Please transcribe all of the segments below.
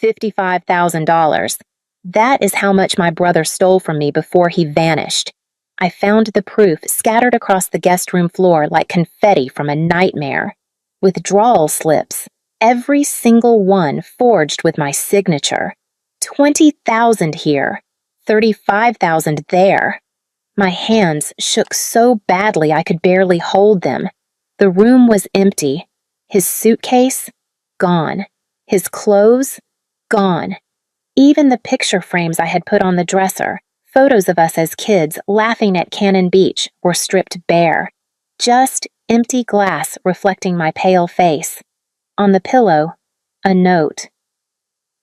$55,000. That is how much my brother stole from me before he vanished. I found the proof scattered across the guest room floor like confetti from a nightmare. Withdrawal slips, every single one forged with my signature. 20,000 here, 35,000 there. My hands shook so badly I could barely hold them. The room was empty. His suitcase? Gone. His clothes? Gone. Even the picture frames I had put on the dresser, photos of us as kids laughing at Cannon Beach, were stripped bare. Just empty glass reflecting my pale face. On the pillow, a note.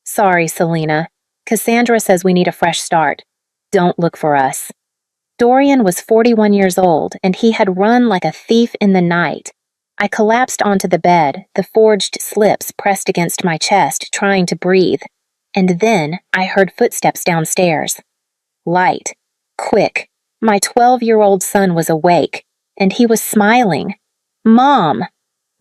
Sorry, Selena. Cassandra says we need a fresh start. Don't look for us. Dorian was 41 years old, and he had run like a thief in the night. I collapsed onto the bed, the forged slips pressed against my chest, trying to breathe. And then I heard footsteps downstairs. Light. Quick. My 12-year-old son was awake, and he was smiling. Mom!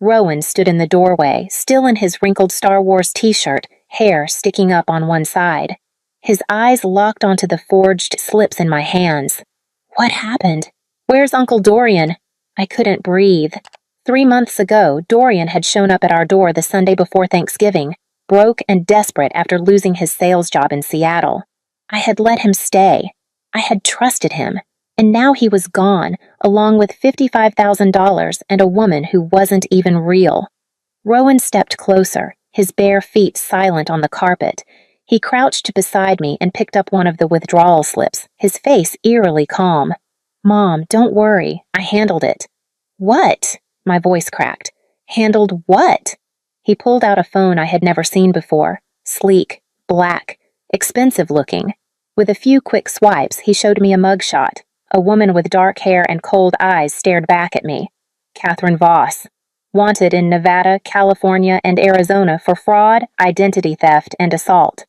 Rowan stood in the doorway, still in his wrinkled Star Wars t-shirt, hair sticking up on one side. His eyes locked onto the forged slips in my hands. What happened? Where's Uncle Dorian? I couldn't breathe. 3 months ago, Dorian had shown up at our door the Sunday before Thanksgiving, broke and desperate after losing his sales job in Seattle. I had let him stay. I had trusted him. And now he was gone, along with $55,000 and a woman who wasn't even real. Rowan stepped closer, his bare feet silent on the carpet. He crouched beside me and picked up one of the withdrawal slips, his face eerily calm. Mom, don't worry. I handled it. What? My voice cracked. Handled what? He pulled out a phone I had never seen before. Sleek, black, expensive looking. With a few quick swipes, he showed me a mugshot. A woman with dark hair and cold eyes stared back at me. Catherine Voss. Wanted in Nevada, California, and Arizona for fraud, identity theft, and assault.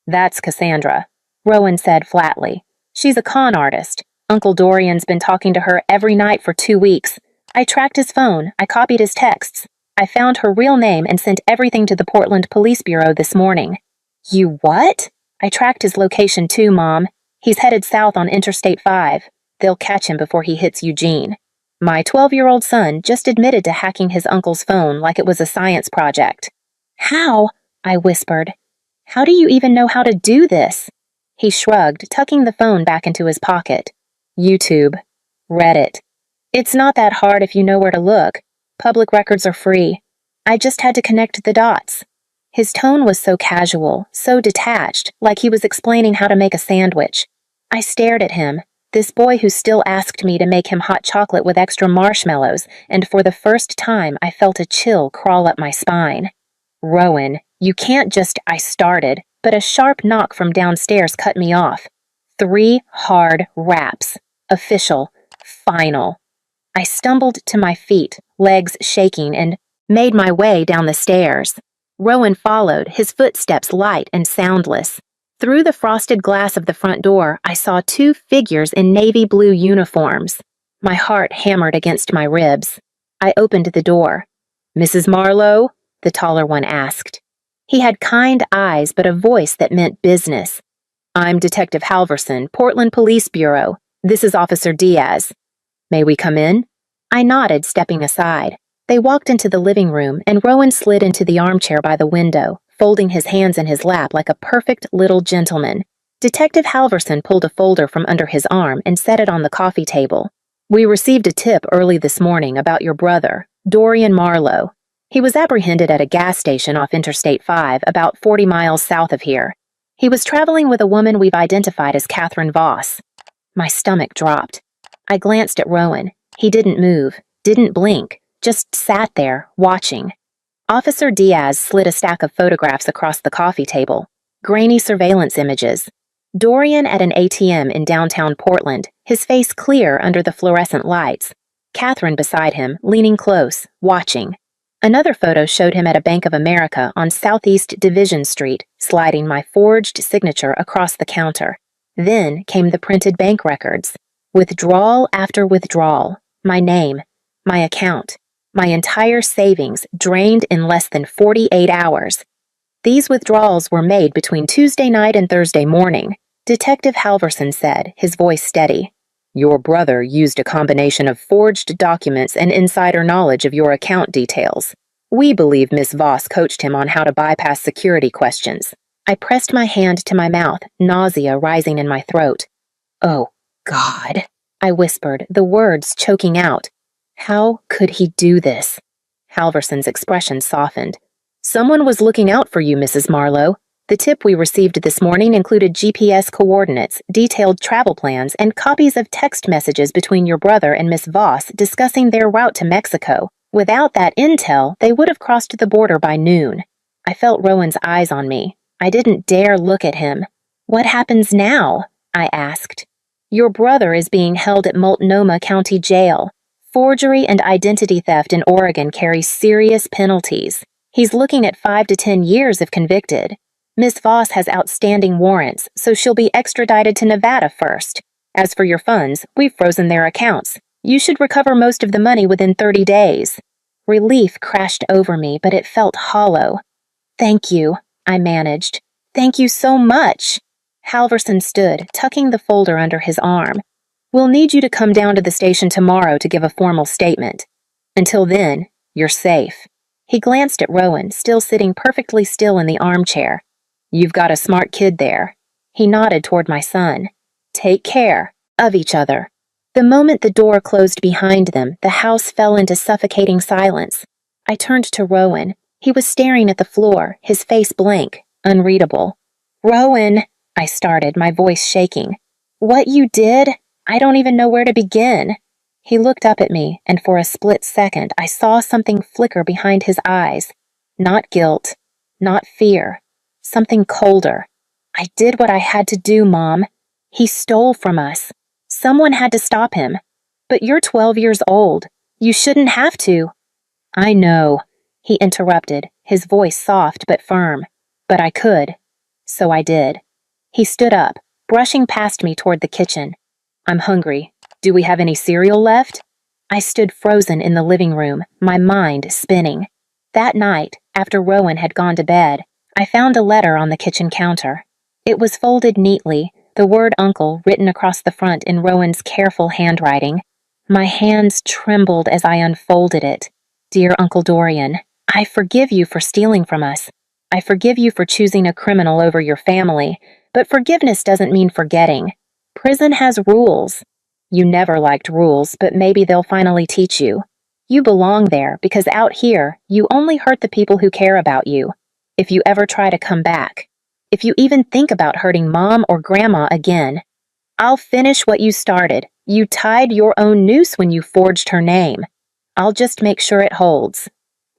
That's Cassandra, Rowan said flatly. She's a con artist. Uncle Dorian's been talking to her every night for 2 weeks. I tracked his phone. I copied his texts. I found her real name and sent everything to the Portland Police Bureau this morning. You what? I tracked his location too, Mom. He's headed south on Interstate 5. They'll catch him before he hits Eugene. My 12-year-old son just admitted to hacking his uncle's phone like it was a science project. How? I whispered. How do you even know how to do this? He shrugged, tucking the phone back into his pocket. YouTube. Reddit. It's not that hard if you know where to look. Public records are free. I just had to connect the dots. His tone was so casual, so detached, like he was explaining how to make a sandwich. I stared at him, this boy who still asked me to make him hot chocolate with extra marshmallows, and for the first time I felt a chill crawl up my spine. Rowan, you can't just, I started, but a sharp knock from downstairs cut me off. 3 hard raps. Official. Final. I stumbled to my feet, legs shaking, and made my way down the stairs. Rowan followed, his footsteps light and soundless. Through the frosted glass of the front door, I saw 2 figures in navy blue uniforms. My heart hammered against my ribs. I opened the door. Mrs. Marlowe? The taller one asked. He had kind eyes, but a voice that meant business. I'm Detective Halverson, Portland Police Bureau. This is Officer Diaz. May we come in? I nodded, stepping aside. They walked into the living room, and Rowan slid into the armchair by the window, folding his hands in his lap like a perfect little gentleman. Detective Halverson pulled a folder from under his arm and set it on the coffee table. We received a tip early this morning about your brother, Dorian Marlowe. He was apprehended at a gas station off Interstate 5, about 40 miles south of here. He was traveling with a woman we've identified as Catherine Voss. My stomach dropped. I glanced at Rowan. He didn't move, didn't blink, just sat there, watching. Officer Diaz slid a stack of photographs across the coffee table. Grainy surveillance images. Dorian at an ATM in downtown Portland, his face clear under the fluorescent lights. Catherine beside him, leaning close, watching. Another photo showed him at a Bank of America on Southeast Division Street, sliding my forged signature across the counter. Then came the printed bank records. Withdrawal after withdrawal. My name. My account. My entire savings drained in less than 48 hours. These withdrawals were made between Tuesday night and Thursday morning, Detective Halverson said, his voice steady. Your brother used a combination of forged documents and insider knowledge of your account details. We believe Miss Voss coached him on how to bypass security questions. I pressed my hand to my mouth, nausea rising in my throat. Oh, God, I whispered, the words choking out. How could he do this? Halverson's expression softened. Someone was looking out for you, Mrs. Marlowe. The tip we received this morning included GPS coordinates, detailed travel plans, and copies of text messages between your brother and Miss Voss discussing their route to Mexico. Without that intel, they would have crossed the border by noon. I felt Rowan's eyes on me. I didn't dare look at him. What happens now? I asked. Your brother is being held at Multnomah County Jail. Forgery and identity theft in Oregon carry serious penalties. He's looking at 5 to 10 years if convicted. Miss Voss has outstanding warrants, so she'll be extradited to Nevada first. As for your funds, we've frozen their accounts. You should recover most of the money within 30 days. Relief crashed over me, but it felt hollow. Thank you, I managed. Thank you so much. Halverson stood, tucking the folder under his arm. We'll need you to come down to the station tomorrow to give a formal statement. Until then, you're safe. He glanced at Rowan, still sitting perfectly still in the armchair. You've got a smart kid there. He nodded toward my son. Take care of each other. The moment the door closed behind them, the house fell into suffocating silence. I turned to Rowan. He was staring at the floor, his face blank, unreadable. Rowan, I started, my voice shaking. What you did? I don't even know where to begin. He looked up at me, and for a split second I saw something flicker behind his eyes. Not guilt, not fear, something colder. I did what I had to do, Mom. He stole from us. Someone had to stop him. But you're 12 years old. You shouldn't have to. I know, he interrupted, his voice soft but firm. But I could. So I did. He stood up, brushing past me toward the kitchen. I'm hungry. Do we have any cereal left? I stood frozen in the living room, my mind spinning. That night, after Rowan had gone to bed, I found a letter on the kitchen counter. It was folded neatly, the word Uncle written across the front in Rowan's careful handwriting. My hands trembled as I unfolded it. Dear Uncle Dorian, I forgive you for stealing from us. I forgive you for choosing a criminal over your family, but forgiveness doesn't mean forgetting. Prison has rules. You never liked rules, but maybe they'll finally teach you. You belong there because out here, you only hurt the people who care about you. If you ever try to come back, if you even think about hurting Mom or Grandma again, I'll finish what you started. You tied your own noose when you forged her name. I'll just make sure it holds.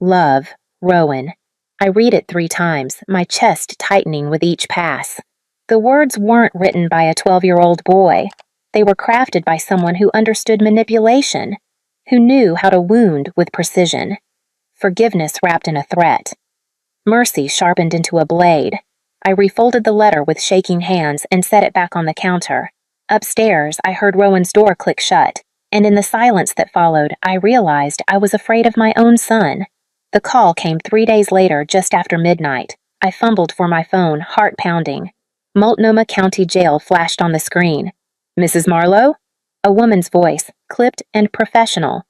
Love, Rowan. I read it 3 times, my chest tightening with each pass. The words weren't written by a 12-year-old boy. They were crafted by someone who understood manipulation, who knew how to wound with precision. Forgiveness wrapped in a threat. Mercy sharpened into a blade. I refolded the letter with shaking hands and set it back on the counter. Upstairs, I heard Rowan's door click shut, and in the silence that followed, I realized I was afraid of my own son. The call came 3 days later, just after midnight. I fumbled for my phone, heart pounding. Multnomah County Jail flashed on the screen. Mrs. Marlowe? A woman's voice, clipped and professional.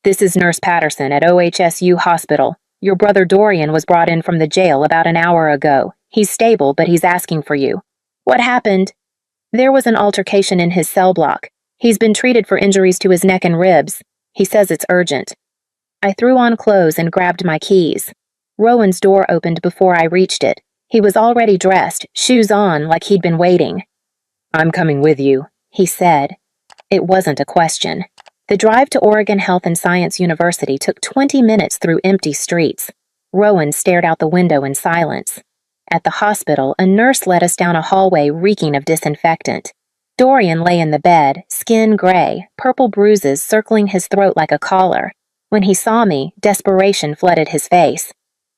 This is Nurse Patterson at OHSU Hospital. Your brother Dorian was brought in from the jail about an hour ago. He's stable, but he's asking for you. What happened? There was an altercation in his cell block. He's been treated for injuries to his neck and ribs. He says it's urgent. I threw on clothes and grabbed my keys. Rowan's door opened before I reached it. He was already dressed, shoes on, like he'd been waiting. I'm coming with you, he said. It wasn't a question. The drive to Oregon Health and Science University took 20 minutes through empty streets. Rowan stared out the window in silence. At the hospital, a nurse led us down a hallway reeking of disinfectant. Dorian lay in the bed, skin gray, purple bruises circling his throat like a collar. When he saw me, desperation flooded his face.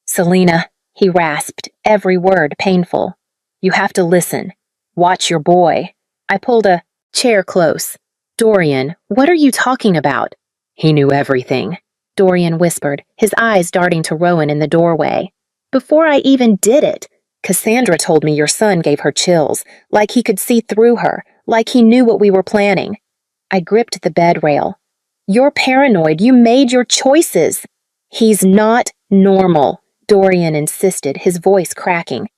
Selena, he rasped, every word painful. You have to listen. Watch your boy. I pulled a chair close. Dorian, what are you talking about? He knew everything, Dorian whispered, his eyes darting to Rowan in the doorway. Before I even did it, Cassandra told me your son gave her chills, like he could see through her, like he knew what we were planning. I gripped the bed rail. You're paranoid. You made your choices. He's not normal, Dorian insisted, his voice cracking.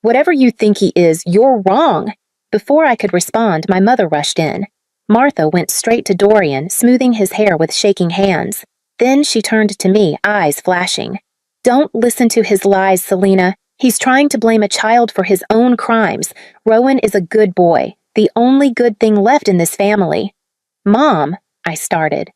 Whatever you think he is, you're wrong. Before I could respond, my mother rushed in. Martha went straight to Dorian, smoothing his hair with shaking hands. Then she turned to me, eyes flashing. Don't listen to his lies, Selena. He's trying to blame a child for his own crimes. Rowan is a good boy, the only good thing left in this family. Mom, I started.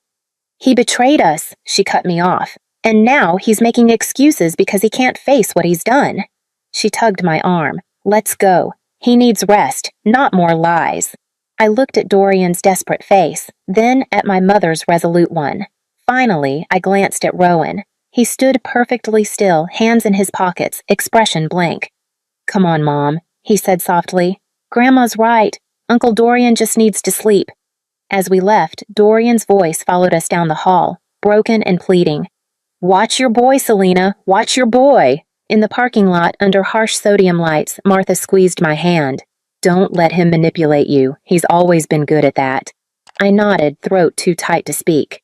He betrayed us, she cut me off. And now he's making excuses because he can't face what he's done. She tugged my arm. Let's go. He needs rest, not more lies. I looked at Dorian's desperate face, then at my mother's resolute one. Finally, I glanced at Rowan. He stood perfectly still, hands in his pockets, expression blank. Come on, Mom, he said softly. Grandma's right. Uncle Dorian just needs to sleep. As we left, Dorian's voice followed us down the hall, broken and pleading. Watch your boy, Selena. Watch your boy. In the parking lot, under harsh sodium lights, Martha squeezed my hand. Don't let him manipulate you. He's always been good at that. I nodded, throat too tight to speak.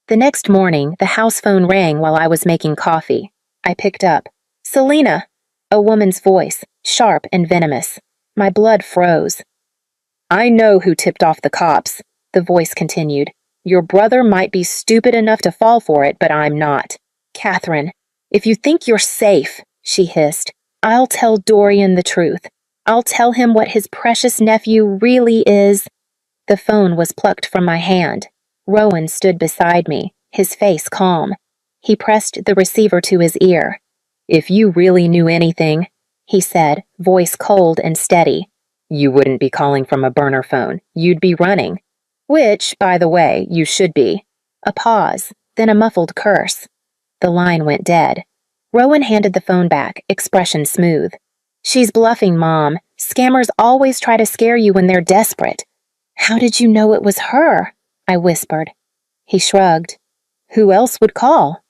The next morning, the house phone rang while I was making coffee. I picked up. Selena! A woman's voice, sharp and venomous. My blood froze. I know who tipped off the cops, the voice continued. Your brother might be stupid enough to fall for it, but I'm not. Catherine, if you think you're safe, she hissed, I'll tell Dorian the truth. I'll tell him what his precious nephew really is. The phone was plucked from my hand. Rowan stood beside me, his face calm. He pressed the receiver to his ear. If you really knew anything, he said, voice cold and steady, you wouldn't be calling from a burner phone. You'd be running. Which, by the way, you should be. A pause, then a muffled curse. The line went dead. Rowan handed the phone back, expression smooth. She's bluffing, Mom. Scammers always try to scare you when they're desperate. How did you know it was her? I whispered. He shrugged. Who else would call?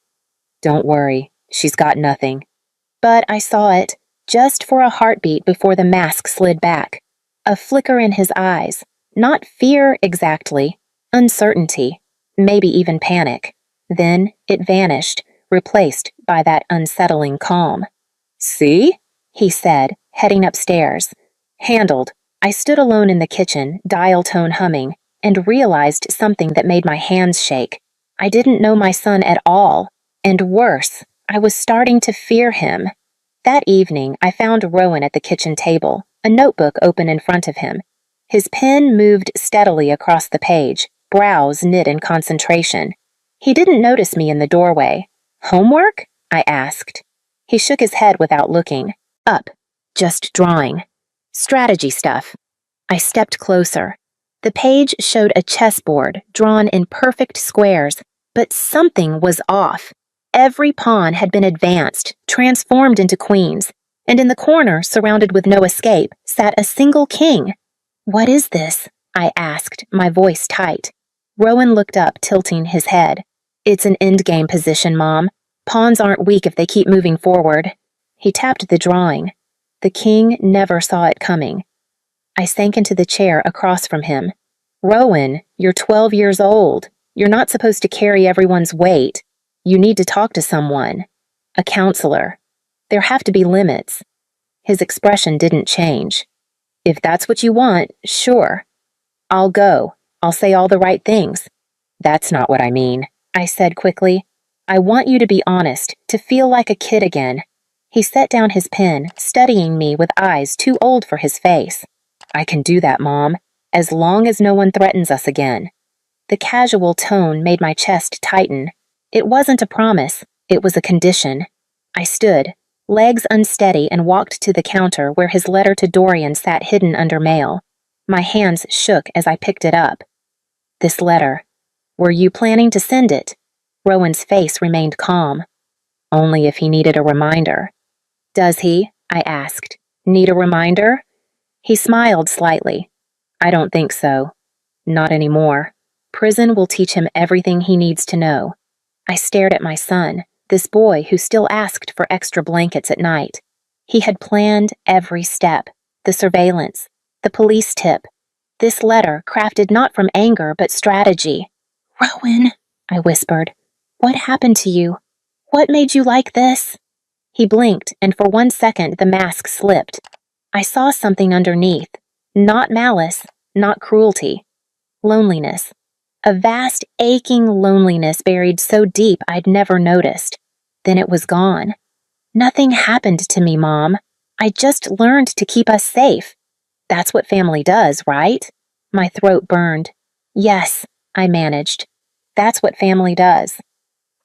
Don't worry, she's got nothing. But I saw it, just for a heartbeat before the mask slid back. A flicker in his eyes. Not fear exactly, uncertainty, maybe even panic. Then it vanished, replaced by that unsettling calm. See? He said, heading upstairs. Handled. I stood alone in the kitchen, dial tone humming, and realized something that made my hands shake. I didn't know my son at all, and worse, I was starting to fear him. That evening, I found Rowan at the kitchen table, a notebook open in front of him. His pen moved steadily across the page, brows knit in concentration. He didn't notice me in the doorway. Homework? I asked. He shook his head without looking. Up. Just drawing. Strategy stuff. I stepped closer. The page showed a chessboard drawn in perfect squares, but something was off. Every pawn had been advanced, transformed into queens, and in the corner, surrounded with no escape, sat a single king. What is this? I asked, my voice tight. Rowan looked up, tilting his head. It's an endgame position, Mom. Pawns aren't weak if they keep moving forward. He tapped the drawing. The king never saw it coming. I sank into the chair across from him. Rowan, you're 12 years old. You're not supposed to carry everyone's weight. You need to talk to someone. A counselor. There have to be limits. His expression didn't change. If that's what you want, sure. I'll go. I'll say all the right things. That's not what I mean, I said quickly. I want you to be honest, to feel like a kid again. He set down his pen, studying me with eyes too old for his face. I can do that, Mom, as long as no one threatens us again. The casual tone made my chest tighten. It wasn't a promise, it was a condition. I stood, legs unsteady, and walked to the counter where his letter to Dorian sat hidden under mail. My hands shook as I picked it up. This letter. Were you planning to send it? Rowan's face remained calm. Only if he needed a reminder. Does he? I asked. Need a reminder? He smiled slightly. I don't think so. Not anymore. Prison will teach him everything he needs to know. I stared at my son, this boy who still asked for extra blankets at night. He had planned every step, the surveillance, the police tip. This letter, crafted not from anger but strategy. "Rowan," I whispered, "what happened to you? What made you like this?" He blinked, and for 1 second the mask slipped. I saw something underneath. Not malice, not cruelty. Loneliness. A vast, aching loneliness buried so deep I'd never noticed. Then it was gone. "Nothing happened to me, Mom. I just learned to keep us safe. That's what family does, right?" My throat burned. "Yes," I managed. "That's what family does."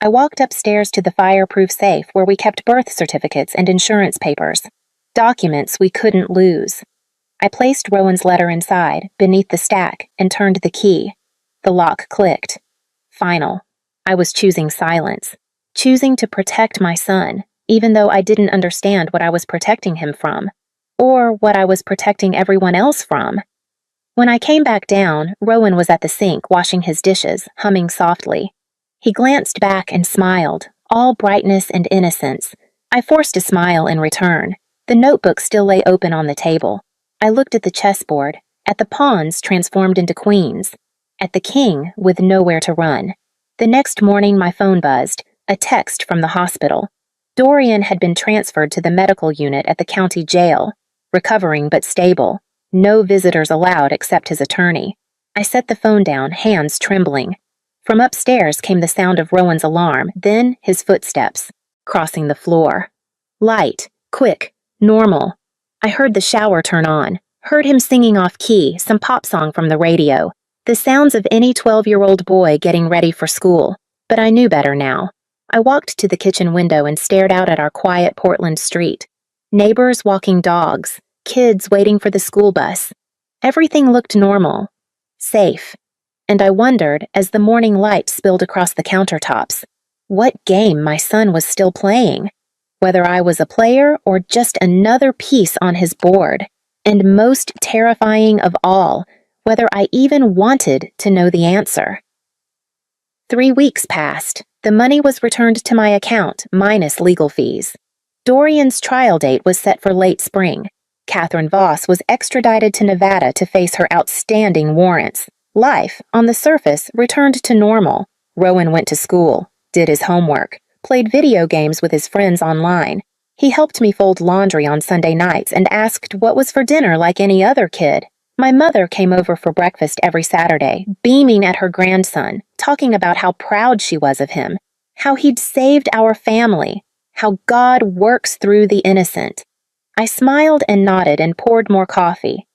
I walked upstairs to the fireproof safe where we kept birth certificates and insurance papers. Documents we couldn't lose. I placed Rowan's letter inside, beneath the stack, and turned the key. The lock clicked. Final. I was choosing silence. Choosing to protect my son, even though I didn't understand what I was protecting him from, or what I was protecting everyone else from. When I came back down, Rowan was at the sink washing his dishes, humming softly. He glanced back and smiled, all brightness and innocence. I forced a smile in return. The notebook still lay open on the table. I looked at the chessboard, at the pawns transformed into queens, at the king with nowhere to run. The next morning my phone buzzed, a text from the hospital. Dorian had been transferred to the medical unit at the county jail, recovering but stable. No visitors allowed except his attorney. I set the phone down, hands trembling. From upstairs came the sound of Rowan's alarm, then his footsteps, crossing the floor. Light, quick, normal. I heard the shower turn on, heard him singing off key, some pop song from the radio, the sounds of any 12-year-old boy getting ready for school. But I knew better now. I walked to the kitchen window and stared out at our quiet Portland street. Neighbors walking dogs, kids waiting for the school bus. Everything looked normal, safe. And I wondered, as the morning light spilled across the countertops, what game my son was still playing, whether I was a player or just another piece on his board, and most terrifying of all, whether I even wanted to know the answer. 3 weeks passed. The money was returned to my account, minus legal fees. Dorian's trial date was set for late spring. Catherine Voss was extradited to Nevada to face her outstanding warrants. Life, on the surface, returned to normal. Rowan went to school, did his homework, played video games with his friends online. He helped me fold laundry on Sunday nights and asked what was for dinner like any other kid. My mother came over for breakfast every Saturday, beaming at her grandson, talking about how proud she was of him, how he'd saved our family, how God works through the innocent. I smiled and nodded and poured more coffee.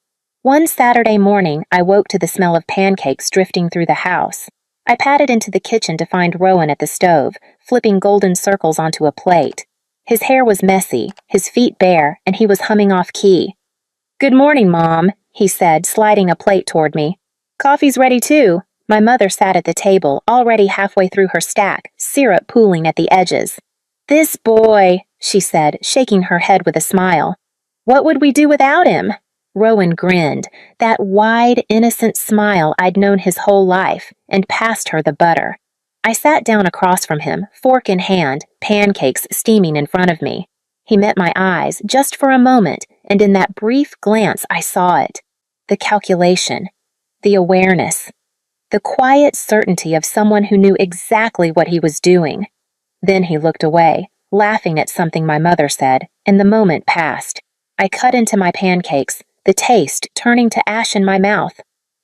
One Saturday morning, I woke to the smell of pancakes drifting through the house. I padded into the kitchen to find Rowan at the stove, flipping golden circles onto a plate. His hair was messy, his feet bare, and he was humming off key. "Good morning, Mom," he said, sliding a plate toward me. "Coffee's ready, too." My mother sat at the table, already halfway through her stack, syrup pooling at the edges. "This boy," she said, shaking her head with a smile. "What would we do without him?" Rowan grinned, that wide, innocent smile I'd known his whole life, and passed her the butter. I sat down across from him, fork in hand, pancakes steaming in front of me. He met my eyes, just for a moment, and in that brief glance I saw it. The calculation, the awareness, the quiet certainty of someone who knew exactly what he was doing. Then he looked away, laughing at something my mother said, and the moment passed. I cut into my pancakes, the taste turning to ash in my mouth.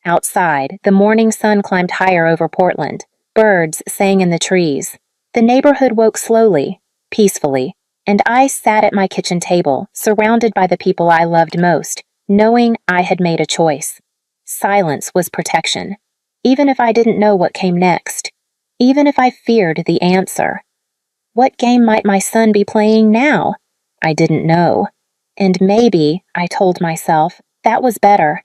Outside, the morning sun climbed higher over Portland. Birds sang in the trees. The neighborhood woke slowly, peacefully, and I sat at my kitchen table, surrounded by the people I loved most, knowing I had made a choice. Silence was protection, even if I didn't know what came next, even if I feared the answer. What game might my son be playing now? I didn't know. And maybe, I told myself, that was better.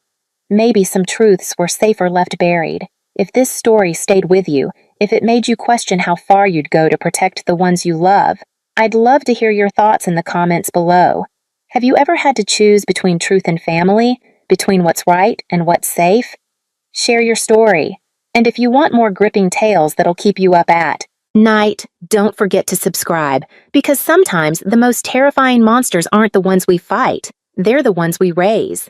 Maybe some truths were safer left buried. If this story stayed with you, if it made you question how far you'd go to protect the ones you love, I'd love to hear your thoughts in the comments below. Have you ever had to choose between truth and family, between what's right and what's safe? Share your story. And if you want more gripping tales that'll keep you up at Night, don't forget to subscribe, because sometimes the most terrifying monsters aren't the ones we fight, they're the ones we raise.